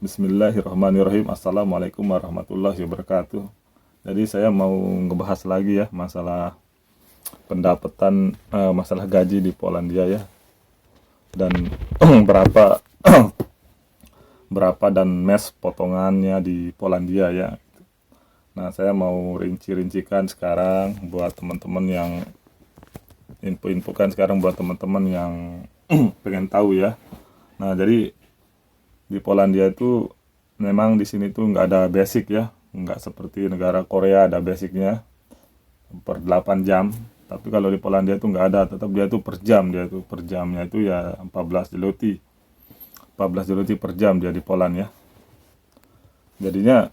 Bismillahirrahmanirrahim. Assalamualaikum warahmatullahi wabarakatuh. Jadi saya mau ngebahas lagi ya masalah pendapatan, masalah gaji di Polandia ya, dan berapa berapa dan mes potongannya di Polandia ya. Nah, saya mau rinci-rincikan sekarang buat teman-teman yang info-infokan sekarang buat teman-teman yang pengen tahu ya. Nah, jadi di Polandia itu memang di sini tuh nggak ada basic ya, nggak seperti negara Korea ada basicnya per 8 jam. Tapi kalau di Polandia itu nggak ada, tetap dia tuh per jam, dia tuh per jamnya itu ya 14 zloty per jam dia di Poland ya. Jadinya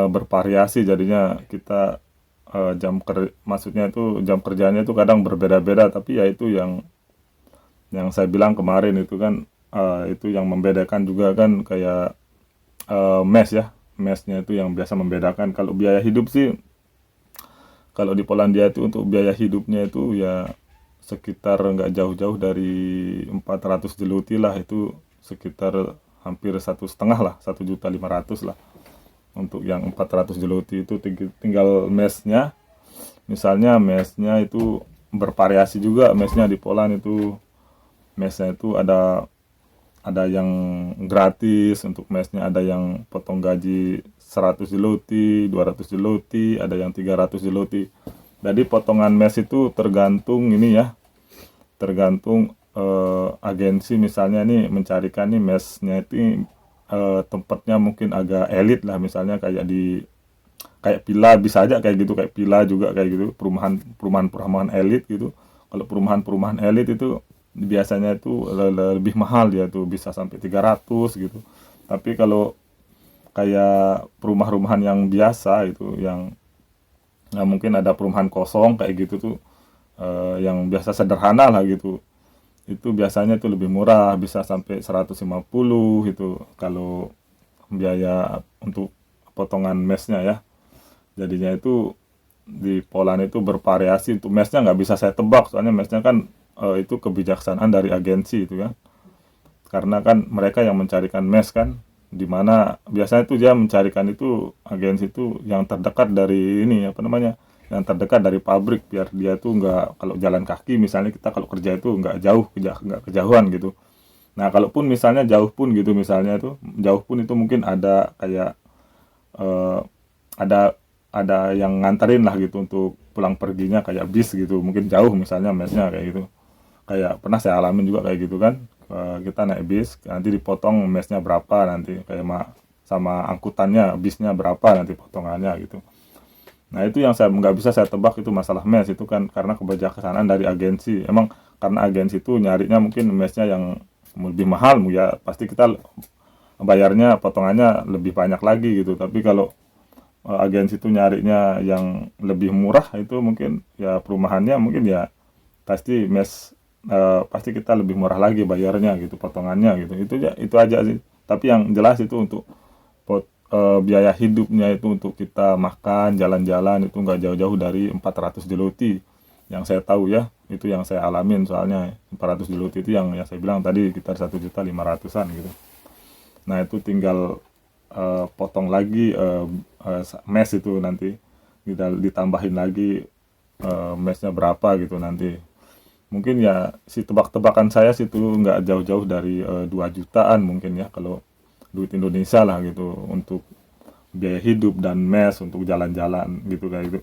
bervariasi, jadinya kita maksudnya itu jam kerjanya itu kadang berbeda-beda, tapi ya itu yang saya bilang kemarin itu kan, itu yang membedakan juga kan, kayak mes ya, mesnya itu yang biasa membedakan. Kalau biaya hidup sih, kalau di Polandia itu untuk biaya hidupnya itu ya sekitar nggak jauh-jauh dari 400 zloty lah, itu sekitar hampir 1,5 lah, 1.500.000 lah. Untuk yang 400 zloty itu tinggal mesnya. Misalnya mesnya itu bervariasi juga, mesnya di Poland itu mesnya itu ada yang gratis untuk mesnya, ada yang potong gaji 100 zloty, 200 zloty, ada yang 300 zloty. Jadi potongan mes itu tergantung ini ya, tergantung agensi misalnya nih mencarikan nih mesnya itu tempatnya mungkin agak elit lah, misalnya kayak villa, bisa aja kayak gitu, kayak villa juga kayak gitu, perumahan elit gitu. Kalau perumahan elit itu biasanya itu lebih mahal, dia tuh bisa sampai 300 gitu. Tapi kalau kayak perumahan yang biasa itu, yang mungkin ada perumahan kosong kayak gitu tuh, yang biasa sederhana lah gitu, itu biasanya itu lebih murah, bisa sampai 150 itu kalau biaya untuk potongan mesnya ya. Jadinya itu di Poland itu bervariasi. Untuk mesnya nggak bisa saya tebak, soalnya mesnya kan itu kebijaksanaan dari agensi itu kan, karena kan mereka yang mencarikan mes kan, dimana biasanya itu dia mencarikan itu, agensi itu yang terdekat dari ini apa namanya, yang terdekat dari pabrik, biar dia tuh nggak, kalau jalan kaki misalnya kita kalau kerja itu nggak jauh, nggak kejauhan gitu. Nah, kalaupun misalnya jauh pun gitu, misalnya itu jauh pun itu mungkin ada kayak eh, ada yang nganterin lah gitu untuk pulang perginya, kayak bis gitu, mungkin jauh misalnya mesnya kayak gitu. Kayak pernah saya alamin juga kayak gitu kan. Kita naik bis, nanti dipotong mesnya berapa, nanti kayak sama angkutannya bisnya berapa nanti potongannya gitu. Nah, itu yang saya nggak bisa saya tebak, itu masalah mes itu kan, karena kebijaksanaan dari agensi. Emang karena agensi itu nyarinya mungkin mesnya yang lebih mahal, ya pasti kita bayarnya potongannya lebih banyak lagi gitu. Tapi kalau agensi itu nyarinya yang lebih murah, itu mungkin ya perumahannya mungkin ya pasti pasti kita lebih murah lagi bayarnya gitu, potongannya gitu. Itu aja sih. Tapi yang jelas itu untuk biaya hidupnya itu, untuk kita makan, jalan-jalan itu nggak jauh-jauh dari 400 zloty. Yang saya tahu ya, itu yang saya alamin, soalnya 400 zloty itu yang saya bilang tadi sekitar 1.500.000-an gitu. Nah, itu tinggal potong lagi mes itu, nanti kita ditambahin lagi mesnya berapa gitu nanti. Mungkin ya si tebak-tebakan saya sih itu nggak jauh-jauh dari 2 jutaan mungkin ya, kalau duit Indonesia lah gitu, untuk biaya hidup dan mes untuk jalan-jalan gitu kayak gitu.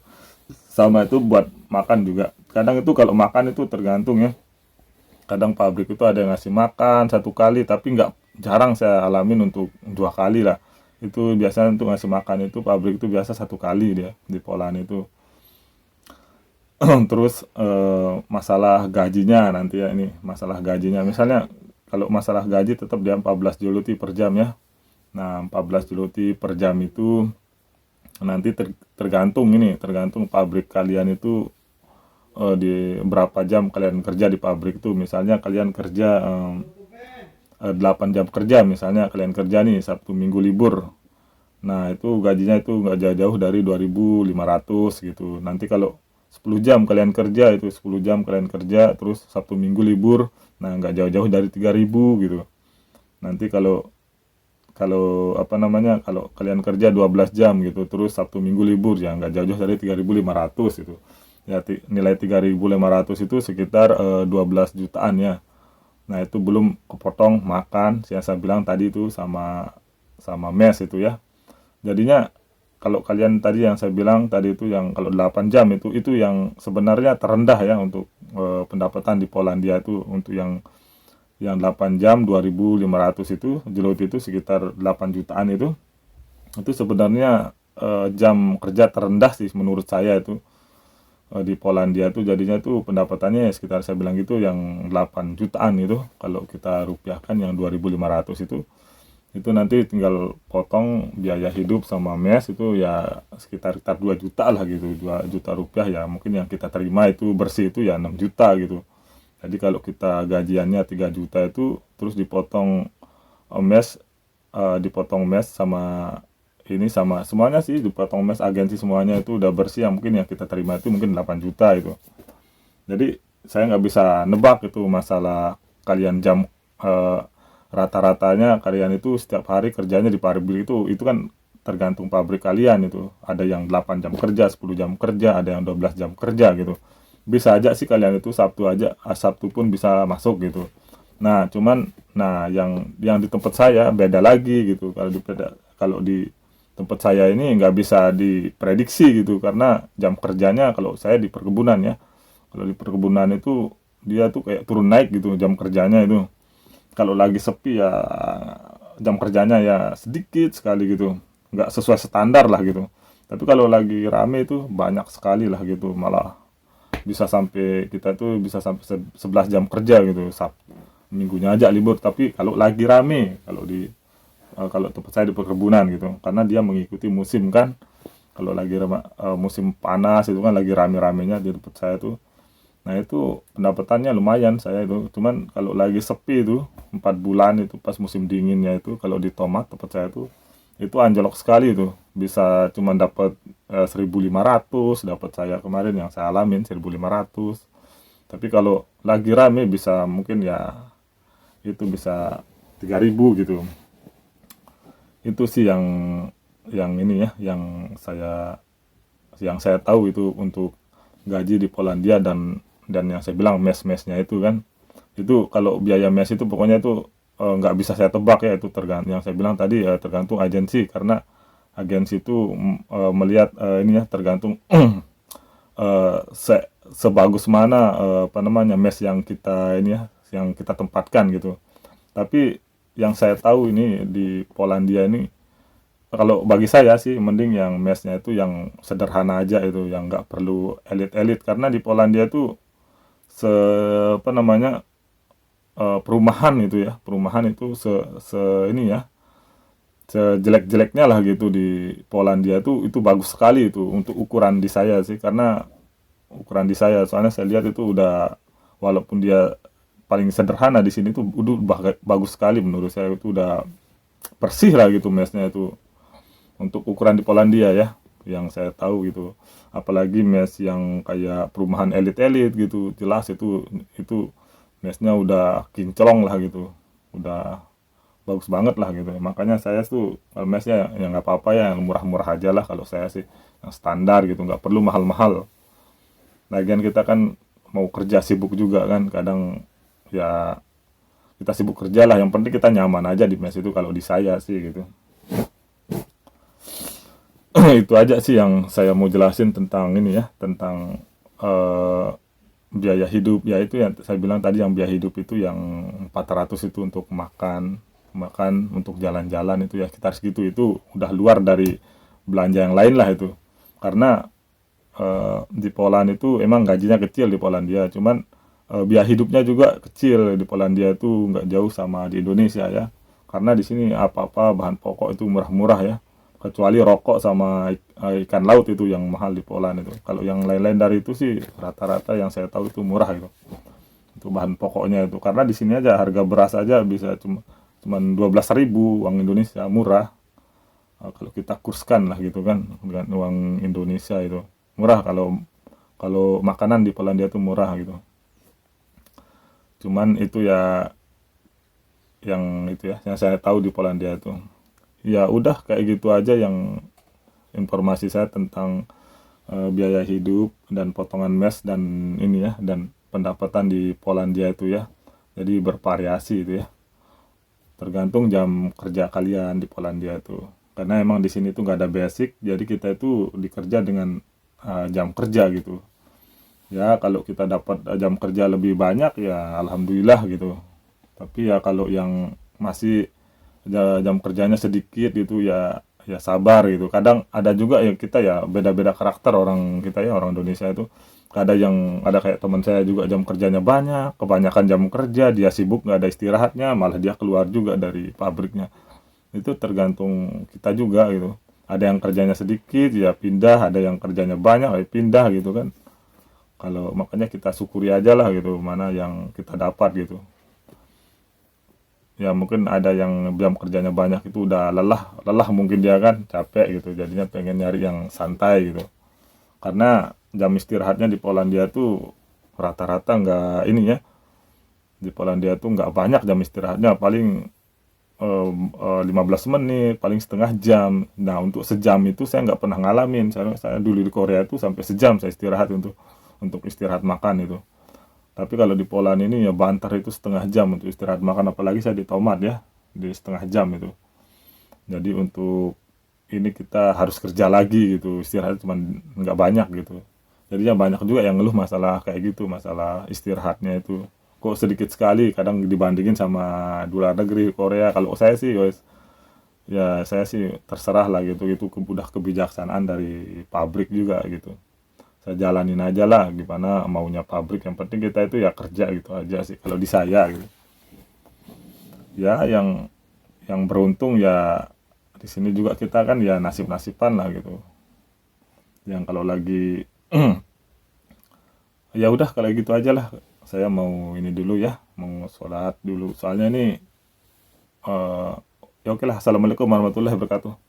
Sama itu buat makan juga. Kadang itu kalau makan itu tergantung ya. Kadang pabrik itu ada yang ngasih makan 1 kali, tapi nggak, jarang saya alamin untuk 2 kali lah. Itu biasanya untuk ngasih makan itu pabrik itu biasa 1 kali dia di Poland itu. Terus masalah gajinya nanti ya, ini masalah gajinya. Misalnya kalau masalah gaji tetap dia 14 zloty per jam ya. Nah, 14 zloty per jam itu nanti tergantung ini, tergantung pabrik kalian itu di berapa jam kalian kerja di pabrik itu. Misalnya kalian kerja 8 jam kerja, misalnya kalian kerja nih Sabtu Minggu libur. Nah, itu gajinya itu nggak jauh-jauh dari 2.500 gitu. Nanti kalau 10 jam kalian kerja, itu 10 jam kalian kerja, terus Sabtu Minggu libur, nah nggak jauh-jauh dari 3.000 gitu. Nanti kalau kalau apa namanya, kalau kalian kerja 12 jam gitu, terus Sabtu Minggu libur, ya nggak jauh-jauh dari 3.500 itu. Ya nilai 3.500 itu sekitar 12 jutaan ya. Nah, itu belum kepotong makan, yang saya bilang tadi itu sama sama mes itu ya. Jadinya kalau kalian tadi yang saya bilang tadi itu yang kalau 8 jam itu yang sebenarnya terendah ya untuk pendapatan di Polandia itu, untuk yang 8 jam 2.500 itu Deloitte itu sekitar 8 jutaan itu sebenarnya jam kerja terendah sih menurut saya itu di Polandia itu. Jadinya tuh pendapatannya ya sekitar saya bilang gitu yang 8 jutaan itu, kalau kita rupiahkan yang 2.500 itu nanti tinggal potong biaya hidup sama mes itu ya sekitar 2 juta lah gitu, 2 juta rupiah ya, mungkin yang kita terima itu bersih itu ya 6 juta gitu. Jadi kalau kita gajiannya 3 juta itu terus dipotong mes, dipotong mes sama ini sama semuanya sih, dipotong mes agensi semuanya itu udah bersih, yang mungkin yang kita terima itu mungkin 8 juta itu. Jadi saya nggak bisa nebak itu masalah kalian jam, eh, rata-ratanya kalian itu setiap hari kerjanya di pabrik itu kan tergantung pabrik kalian itu. Ada yang 8 jam kerja, 10 jam kerja, ada yang 12 jam kerja gitu. Bisa aja sih kalian itu Sabtu aja, Sabtu pun bisa masuk gitu. Nah, cuman nah yang di tempat saya beda lagi gitu. Kalau di tempat saya ini nggak bisa diprediksi gitu, karena jam kerjanya kalau saya di perkebunan ya. Kalau di perkebunan itu dia tuh kayak turun naik gitu jam kerjanya itu. Kalau lagi sepi ya jam kerjanya ya sedikit sekali gitu, nggak sesuai standar lah gitu. Tapi kalau lagi rame itu banyak sekali lah gitu, malah bisa sampai kita tuh bisa sampai 11 jam kerja gitu, minggunya aja libur. Tapi kalau lagi rame, kalau tempat saya di perkebunan gitu, karena dia mengikuti musim kan. Kalau lagi musim panas itu kan lagi rame-ramenya di tempat saya tuh. Nah, itu pendapatannya lumayan saya itu. Cuman kalau lagi sepi itu 4 bulan itu pas musim dinginnya itu, kalau di tomat tempat saya tuh itu anjlok sekali itu. Bisa cuma dapat 1.500 dapat saya kemarin yang saya alamin 1.500. Tapi kalau lagi rame bisa mungkin ya itu bisa 3.000 gitu. Itu sih yang ini ya, yang saya tahu itu untuk gaji di Polandia. Dan yang saya bilang mes-mesnya itu kan, itu kalau biaya mes itu pokoknya itu nggak bisa saya tebak ya, itu tergantung yang saya bilang tadi ya, tergantung agensi. Karena agensi itu melihat ini ya, tergantung sebagus mana apa namanya mes yang kita ini ya, yang kita tempatkan gitu. Tapi yang saya tahu ini di Polandia ini, kalau bagi saya sih mending yang mesnya itu yang sederhana aja itu, yang nggak perlu elit-elit. Karena di Polandia itu se apa namanya, perumahan itu ya, perumahan itu ini ya, sejelek-jeleknya lah gitu di Polandia itu bagus sekali itu untuk ukuran di saya sih. Karena ukuran di saya, soalnya saya lihat itu udah, walaupun dia paling sederhana di sini tuh udah bagus sekali menurut saya, itu udah bersih lah gitu mesnya itu untuk ukuran di Polandia ya, yang saya tahu gitu. Apalagi mes yang kayak perumahan elit-elit gitu, jelas itu mesnya udah kinclong lah gitu, udah bagus banget lah gitu. Makanya saya tuh kalau mesnya ya nggak apa-apa ya, yang murah-murah aja lah kalau saya sih, yang standar gitu, nggak perlu mahal-mahal. Lagian kita kan mau kerja sibuk juga kan, kadang ya kita sibuk kerja lah, yang penting kita nyaman aja di mes itu kalau di saya sih gitu. Itu aja sih yang saya mau jelasin tentang ini ya, tentang eh, biaya hidup ya. Itu yang saya bilang tadi, yang biaya hidup itu yang 400 itu untuk makan, makan untuk jalan-jalan itu ya sekitar segitu. Itu udah luar dari belanja yang lain lah itu. Karena di Poland itu emang gajinya kecil di Polandia, cuman biaya hidupnya juga kecil di Polandia itu, nggak jauh sama di Indonesia ya. Karena di sini apa-apa bahan pokok itu murah-murah ya, kecuali rokok sama ikan laut itu yang mahal di Poland itu. Kalau yang lain-lain dari itu sih rata-rata yang saya tahu itu murah itu bahan pokoknya itu. Karena di sini aja harga beras aja bisa cuman 12.000 uang Indonesia, murah. Kalau kita kurskan lah gitu kan dengan uang Indonesia itu murah. Kalau kalau makanan di Polandia itu murah gitu. Cuman itu ya yang itu ya yang saya tahu di Polandia itu. Ya udah kayak gitu aja yang informasi saya tentang biaya hidup dan potongan mes dan ini ya, dan pendapatan di Polandia itu ya. Jadi bervariasi itu ya, tergantung jam kerja kalian di Polandia itu. Karena emang di sini tuh nggak ada basic, jadi kita itu dikerja dengan jam kerja gitu. Ya kalau kita dapat jam kerja lebih banyak ya alhamdulillah gitu. Tapi ya kalau yang masih jam kerjanya sedikit gitu ya, ya sabar gitu. Kadang ada juga ya, kita ya beda-beda karakter orang kita ya, orang Indonesia itu. Ada kayak teman saya juga jam kerjanya banyak, kebanyakan jam kerja, dia sibuk nggak ada istirahatnya, malah dia keluar juga dari pabriknya. Itu tergantung kita juga gitu. Ada yang kerjanya sedikit ya pindah, ada yang kerjanya banyak ya pindah gitu kan. Kalau makanya kita syukuri aja lah gitu, mana yang kita dapat gitu. Ya mungkin ada yang jam kerjanya banyak itu udah lelah lelah mungkin dia kan capek gitu, jadinya pengen nyari yang santai gitu. Karena jam istirahatnya di Polandia tuh rata-rata nggak ini ya, di Polandia tuh nggak banyak jam istirahatnya, paling 15 menit, paling setengah jam. Nah untuk sejam itu saya nggak pernah ngalamin. Saya dulu di Korea itu sampai sejam saya istirahat untuk istirahat makan itu. Tapi kalau di Poland ini ya banter itu setengah jam untuk istirahat makan, apalagi saya di Tomat ya, di setengah jam itu. Jadi untuk ini kita harus kerja lagi gitu, istirahat cuma nggak banyak gitu. Jadinya banyak juga yang ngeluh masalah kayak gitu, masalah istirahatnya itu. Kok sedikit sekali, kadang dibandingin sama di luar negeri Korea. Kalau saya sih, guys, ya saya sih terserah lah gitu, itu udah kebijaksanaan dari pabrik juga gitu. Saya jalanin aja lah gimana maunya pabrik, yang penting kita itu ya kerja gitu aja sih kalau di saya gitu. Ya yang beruntung ya di sini juga kita kan ya nasib-nasiban lah gitu, yang kalau lagi ya udah kalau gitu aja lah, saya mau ini dulu ya, mau sholat dulu soalnya ini. eh Ya oke lah, assalamualaikum warahmatullahi wabarakatuh.